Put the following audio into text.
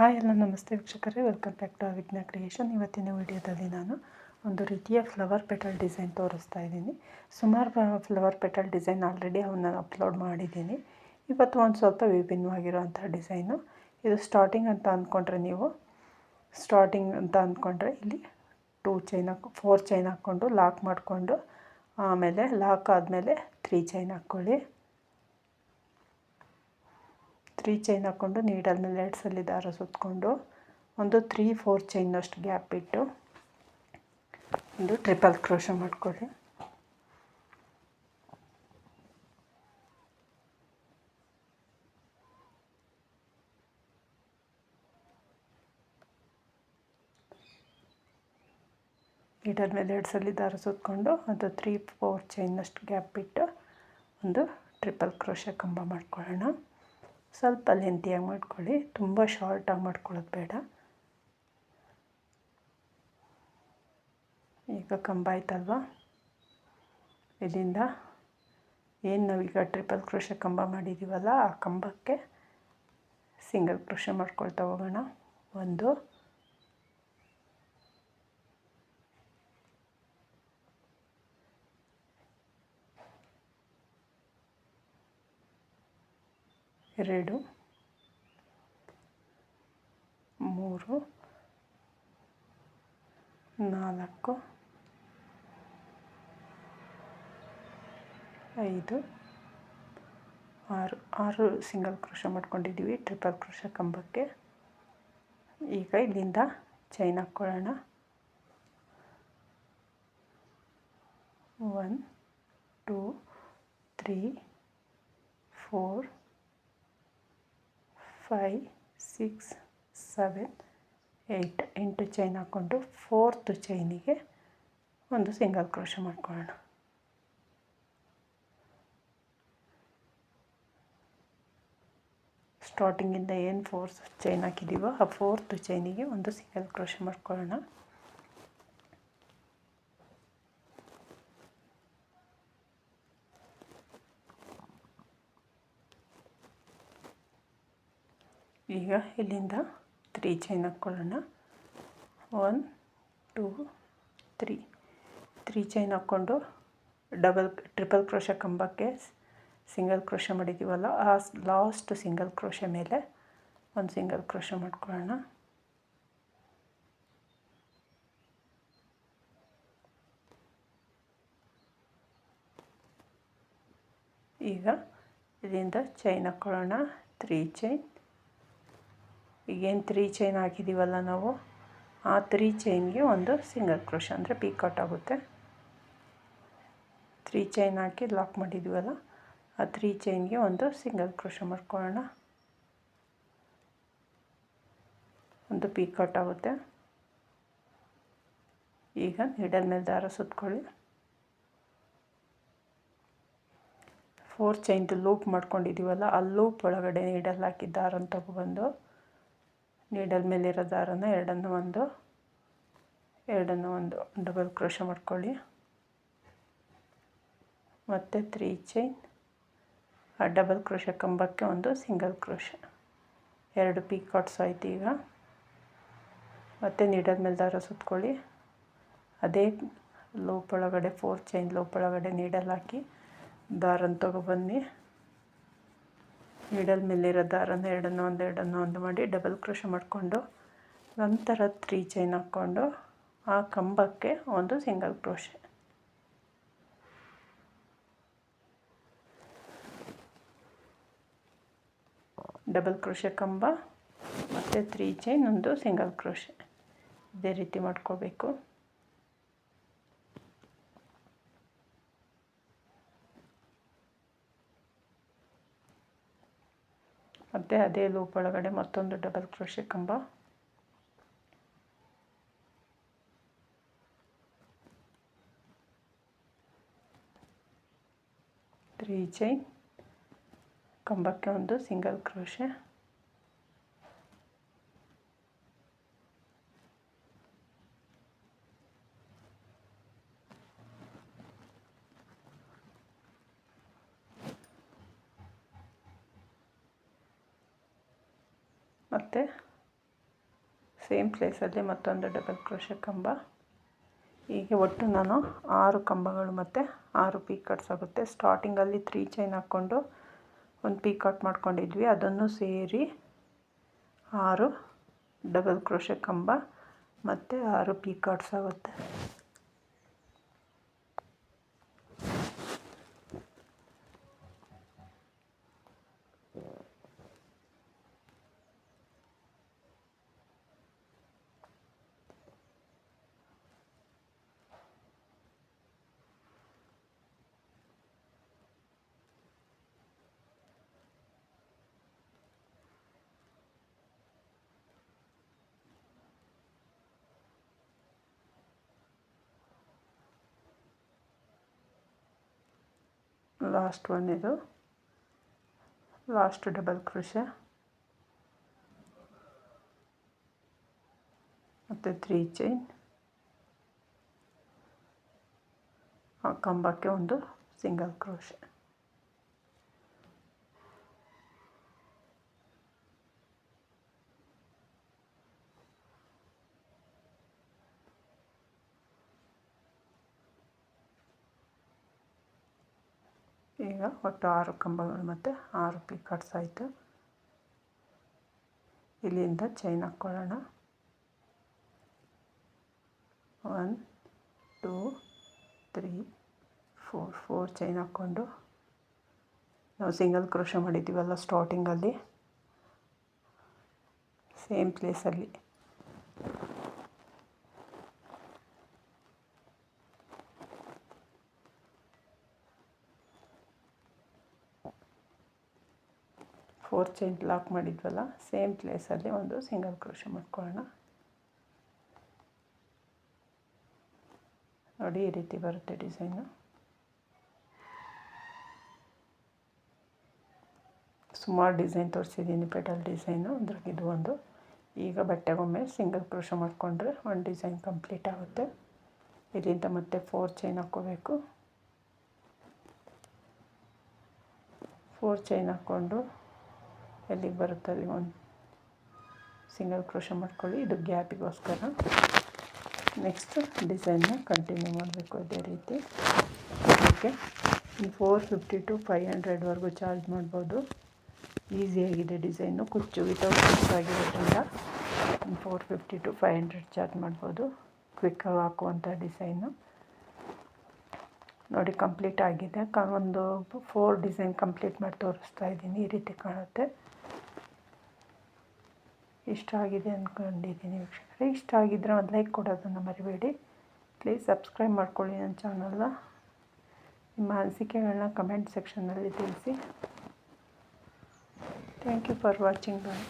Hi ಎಲ್ಲ ನಮಸ್ತೆ ವೀಕ್ಷಕರೇ, ವೆಲ್ಕಮ್ ಬ್ಯಾಕ್ ಟು ವಿಘ್ನ ಕ್ರಿಯೇಷನ್. ಇವತ್ತಿನ ವಿಡಿಯೋದಲ್ಲಿ ನಾನು ಒಂದು ರೀತಿಯ ಫ್ಲವರ್ ಪೆಟಲ್ ಡಿಸೈನ್ ತೋರಿಸ್ತಾ ಇದ್ದೀನಿ. ಸುಮಾರು ಫ್ಲವರ್ ಪೆಟಲ್ ಡಿಸೈನ್ ಆಲ್ರೆಡಿ ಅವನ್ನ ಅಪ್ಲೋಡ್ ಮಾಡಿದ್ದೀನಿ. ಇವತ್ತು ಒಂದು ಸ್ವಲ್ಪ ವಿಭಿನ್ನವಾಗಿರುವಂಥ ಡಿಸೈನು. ಇದು ಸ್ಟಾರ್ಟಿಂಗ್ ಅಂತ ಅಂದ್ಕೊಂಡ್ರೆ ಇಲ್ಲಿ 4 ಚೈನ್ ಹಾಕ್ಕೊಂಡು ಲಾಕ್ ಮಾಡಿಕೊಂಡು, ಆಮೇಲೆ ಲಾಕ್ ಆದಮೇಲೆ 3 ಚೈನ್ ಹಾಕ್ಕೊಳ್ಳಿ. 3 ಚೈನ್ ಹಾಕ್ಕೊಂಡು ನೀಡಲ್ ಮೇಲೆ 2 ಸಲ ದಾರ ಸುತ್ತಕೊಂಡು ಒಂದು 3-4 ಚೈನಷ್ಟು ಗ್ಯಾಪ್ ಬಿಟ್ಟು ಒಂದು ಟ್ರಿಪಲ್ ಕ್ರೋಶೆ ಮಾಡ್ಕೊಳ್ಳಿ. ನೀಡಲ್ ಮೇಲೆ 2 ಸಲ ದಾರ ಸುತ್ತಕೊಂಡು ಒಂದು 3-4 ಚೈನಷ್ಟು ಗ್ಯಾಪ್ ಬಿಟ್ಟು ಒಂದು ಟ್ರಿಪಲ್ ಕ್ರೋಶೆ ಕಂಬ ಮಾಡ್ಕೊಳ್ಳೋಣ. ಸ್ವಲ್ಪ ಲೆಂತಿಯಾಗಿ ಮಾಡ್ಕೊಳ್ಳಿ, ತುಂಬ ಶಾರ್ಟಾಗಿ ಮಾಡ್ಕೊಳ್ಳೋದು ಬೇಡ. ಈಗ ಕಂಬ ಆಯ್ತಲ್ವ, ಇಲ್ಲಿಂದ ಏನು ನಾವೀಗ ಟ್ರಿಪಲ್ ಕ್ರೋಶೆ ಕಂಬ ಮಾಡಿದ್ದೀವಲ್ಲ, ಆ ಕಂಬಕ್ಕೆ ಸಿಂಗಲ್ ಕ್ರೋಶೆ ಮಾಡ್ಕೊಳ್ತಾ ಹೋಗೋಣ. 1 2 3 4 5 6 ಸಿಂಗಲ್ ಕ್ರೋಶೆ ಮಾಡ್ಕೊಂಡಿದ್ದೀವಿ ಟ್ರಿಪಲ್ ಕ್ರೋಶೆ ಕಂಬಕ್ಕೆ. ಈಗ ಇಲ್ಲಿಂದ ಚೈನ್ ಹಾಕ್ಕೊಳ್ಳೋಣ. 1 2 3 4 5 6 7 8 ಚೈನ್ ಹಾಕ್ಕೊಂಡು 4th ಚೈನಿಗೆ ಒಂದು ಸಿಂಗಲ್ ಕ್ರೋಶೆ ಮಾಡ್ಕೊಳ್ಳೋಣ. ಸ್ಟಾರ್ಟಿಂಗಿಂದ ಏನು 4 ಚೈನ್ ಹಾಕಿದ್ದೀವೋ ಆ 4th ಚೈನಿಗೆ ಒಂದು ಸಿಂಗಲ್ ಕ್ರೋಶೆ ಮಾಡ್ಕೊಳ್ಳೋಣ. ಈಗ ಇಲ್ಲಿಂದ 3 ಚೈನ್ ಹಾಕ್ಕೊಳ್ಳೋಣ. 1 2 3 ಚೈನ್ ಹಾಕ್ಕೊಂಡು ಟ್ರಿಪಲ್ ಕ್ರೋಶೆ ಕಂಬಕ್ಕೆ ಸಿಂಗಲ್ ಕ್ರೋಶೆ ಮಾಡಿದ್ದೀವಲ್ಲ, ಆ ಲಾಸ್ಟ್ ಸಿಂಗಲ್ ಕ್ರೋಶೆ ಮೇಲೆ ಒಂದು ಸಿಂಗಲ್ ಕ್ರೋಶೆ ಮಾಡ್ಕೊಳ್ಳೋಣ. ಈಗ ಇದರಿಂದ ಚೈನ್ ಹಾಕ್ಕೊಳ್ಳೋಣ. 3 ಚೈನ್. ಈಗೇನು 3 ಚೈನ್ ಹಾಕಿದ್ದೀವಲ್ಲ ನಾವು, ಆ 3 ಚೈನ್ಗೆ ಒಂದು ಸಿಂಗಲ್ ಕ್ರೋಶೆ ಅಂದರೆ ಪೀಕಾಟ್ ಆಗುತ್ತೆ. 3 ಚೈನ್ ಹಾಕಿ ಲಾಕ್ ಮಾಡಿದ್ದೀವಲ್ಲ, ಆ 3 ಚೈನ್ಗೆ ಒಂದು ಸಿಂಗಲ್ ಕ್ರೋಶೆ ಮಾಡ್ಕೊಳ್ಳೋಣ. ಒಂದು ಪೀಕಾಟ್ ಆಗುತ್ತೆ. ಈಗ ನೀಡಲ್ ಮೇಲೆ ದಾರ ಸುತ್ತಕೊಳ್ಳಿ. 4 ಚೈನ್ದು ಲೂಪ್ ಮಾಡ್ಕೊಂಡಿದ್ದೀವಲ್ಲ, ಆ ಲೂಪ್ ಒಳಗಡೆ ನೀಡಲ್ ಹಾಕಿ ದಾರನ ತಗೊಬಂದು ನೀಡಲ್ ಮೇಲಿರೋ ದಾರನ ಎರಡನ್ನು ಒಂದು ಡಬಲ್ ಕ್ರೋಶೆ ಮಾಡ್ಕೊಳ್ಳಿ. ಮತ್ತು 3 ಚೈನ್, ಆ ಡಬಲ್ ಕ್ರೋಶೆ ಕಂಬಕ್ಕೆ ಒಂದು ಸಿಂಗಲ್ ಕ್ರೋಶೆ, 2 ಪೀಕಾಟ್ಸ್ ಆಯ್ತು. ಈಗ ಮತ್ತೆ ನೀಡಲ್ ಮೇಲೆ ದಾರ ಸುತ್ತಕೊಳ್ಳಿ. ಅದೇ ಲೂಪ್ ಒಳಗಡೆ 4 ಚೈನ್ ಲೂಪ್ ಒಳಗಡೆ ನೀಡಲ್ ಹಾಕಿ ದಾರನ ತಗೊಬನ್ನಿ. ನೀಡಲ್ ಮೇಲಿರೋ ದಾರನ ಎರಡನ್ನು ಒಂದು ಮಾಡಿ ಡಬಲ್ ಕ್ರೋಶೆ ಮಾಡಿಕೊಂಡು ನಂತರ 3 ಚೈನ್ ಹಾಕ್ಕೊಂಡು ಆ ಕಂಬಕ್ಕೆ ಒಂದು ಸಿಂಗಲ್ ಕ್ರೋಶೆ. ಡಬಲ್ ಕ್ರೋಶೆ ಕಂಬ ಮತ್ತು 3 ಚೈನ್ ಒಂದು ಸಿಂಗಲ್ ಕ್ರೋಶೆ, ಇದೇ ರೀತಿ ಮಾಡ್ಕೋಬೇಕು. ಮತ್ತು ಅದೇ ಲೂಪ್ ಒಳಗಡೆ ಮತ್ತೊಂದು ಡಬಲ್ ಕ್ರೋಶೆ ಕಂಬ. ತ್ರೀ ಚೈನ್, ಕಂಬಕ್ಕೆ ಒಂದು ಸಿಂಗಲ್ ಕ್ರೋಶೆ. ಮತ್ತು ಸೇಮ್ ಪ್ಲೇಸಲ್ಲಿ ಮತ್ತೊಂದು ಡಬಲ್ ಕ್ರೋಶೆ ಕಂಬ. ಹೀಗೆ ಒಟ್ಟು ನಾನು 6 ಕಂಬಗಳು ಮತ್ತು 6 ಪೀಕಾಟ್ಸ್ ಆಗುತ್ತೆ. ಸ್ಟಾರ್ಟಿಂಗಲ್ಲಿ 3 ಚೈನ್ ಹಾಕ್ಕೊಂಡು ಒಂದು ಪೀಕಾಟ್ ಮಾಡ್ಕೊಂಡಿದ್ವಿ, ಅದನ್ನು ಸೇರಿ 6 ಡಬಲ್ ಕ್ರೋಶೆ ಕಂಬ ಮತ್ತು 6 ಪೀಕಾಟ್ಸ್ ಆಗುತ್ತೆ. ಲಾಸ್ಟ್ ಒನ್ ಇದು, ಲಾಸ್ಟ್ ಡಬಲ್ ಕ್ರೋಶೆ ಮತ್ತು 3 ಚೈನ್, ಆ ಕಂಬಕ್ಕೆ ಒಂದು ಸಿಂಗಲ್ ಕ್ರೋಶೆ. ಈಗ ಒಟ್ಟು 6 ಕಂಬಗಳು ಮತ್ತು 6 ಪೀಕಾಟ್ಸ್ ಆಯಿತು. ಇಲ್ಲಿಂದ ಚೈನ್ ಹಾಕ್ಕೊಳ್ಳೋಣ. 1 2 3 4 ಚೈನ್ ಹಾಕ್ಕೊಂಡು ನಾವು ಸಿಂಗಲ್ ಕ್ರೋಶೆ ಮಾಡಿದ್ದೀವಲ್ಲ ಸ್ಟಾರ್ಟಿಂಗಲ್ಲಿ, ಸೇಮ್ ಪ್ಲೇಸಲ್ಲಿ ಫೋರ್ ಚೈನ್ ಲಾಕ್ ಮಾಡಿದ್ವಲ್ಲ, ಸೇಮ್ ಪ್ಲೇಸಲ್ಲಿ ಒಂದು ಸಿಂಗಲ್ ಕ್ರೋಶೆ ಮಾಡ್ಕೊಳ್ಳೋಣ. ನೋಡಿ ಈ ರೀತಿ ಬರುತ್ತೆ ಡಿಸೈನು. ಸುಮಾರು ಡಿಸೈನ್ ತೋರಿಸಿದ್ದೀನಿ, ಪೆಟಲ್ ಡಿಸೈನು, ಅದ್ರಾಗೆ ಇದು ಒಂದು. ಈಗ ಬಟ್ಟೆಗೊಮ್ಮೆ ಸಿಂಗಲ್ ಕ್ರೋಶೆ ಮಾಡಿಕೊಂಡ್ರೆ ಒಂದು ಡಿಸೈನ್ ಕಂಪ್ಲೀಟ್ ಆಗುತ್ತೆ. ಇಲ್ಲಿಂದ ಮತ್ತೆ 4 ಚೈನ್ ಹಾಕ್ಕೋಬೇಕು. 4 ಚೈನ್ ಹಾಕ್ಕೊಂಡು ಎಲ್ಲಿಗೆ ಬರುತ್ತೆ ಅಲ್ಲಿ ಒಂದು ಸಿಂಗಲ್ ಕ್ರೋಶೆ ಮಾಡ್ಕೊಳ್ಳಿ. ಇದು ಗ್ಯಾಪಿಗೋಸ್ಕರ. ನೆಕ್ಸ್ಟ್ ಡಿಸೈನ್ನ ಕಂಟಿನ್ಯೂ ಮಾಡಬೇಕು ಅದೇ ರೀತಿ. ಅದಕ್ಕೆ 450 to 500ವರೆಗೂ ಚಾರ್ಜ್ ಮಾಡ್ಬೋದು. ಈಸಿಯಾಗಿದೆ ಡಿಸೈನು, ಕುಚ್ಚು ವಿತೌಟ್ ಕುಚ್ಚು ಆಗಿರೋದ್ರಿಂದ 450 to 500 ಚಾರ್ಜ್ ಮಾಡ್ಬೋದು. ಕ್ವಿಕ್ಕಾಗಿ ಹಾಕುವಂಥ ಡಿಸೈನು. ನೋಡಿ ಕಂಪ್ಲೀಟ್ ಆಗಿದೆ. ಒಂದು 4 ಡಿಸೈನ್ ಕಂಪ್ಲೀಟ್ ಮಾಡಿ ತೋರಿಸ್ತಾ ಇದ್ದೀನಿ. ಈ ರೀತಿ ಕಾಣುತ್ತೆ. ಇಷ್ಟ ಆಗಿದೆ ಅಂದ್ಕೊಂಡಿದ್ದೀನಿ ವೀಕ್ಷಕರೇ. ಇಷ್ಟ ಆಗಿದ್ದರೆ ಒಂದು ಲೈಕ್ ಕೊಡೋದನ್ನು ಮರಿಬೇಡಿ. ಪ್ಲೀಸ್ ಸಬ್ಸ್ಕ್ರೈಬ್ ಮಾಡ್ಕೊಳ್ಳಿ ನನ್ನ ಚಾನಲ್ನ. ನಿಮ್ಮ ಅನಿಸಿಕೆಗಳನ್ನ ಕಮೆಂಟ್ ಸೆಕ್ಷನ್ನಲ್ಲಿ ತಿಳಿಸಿ. Thank you for watching. Bye.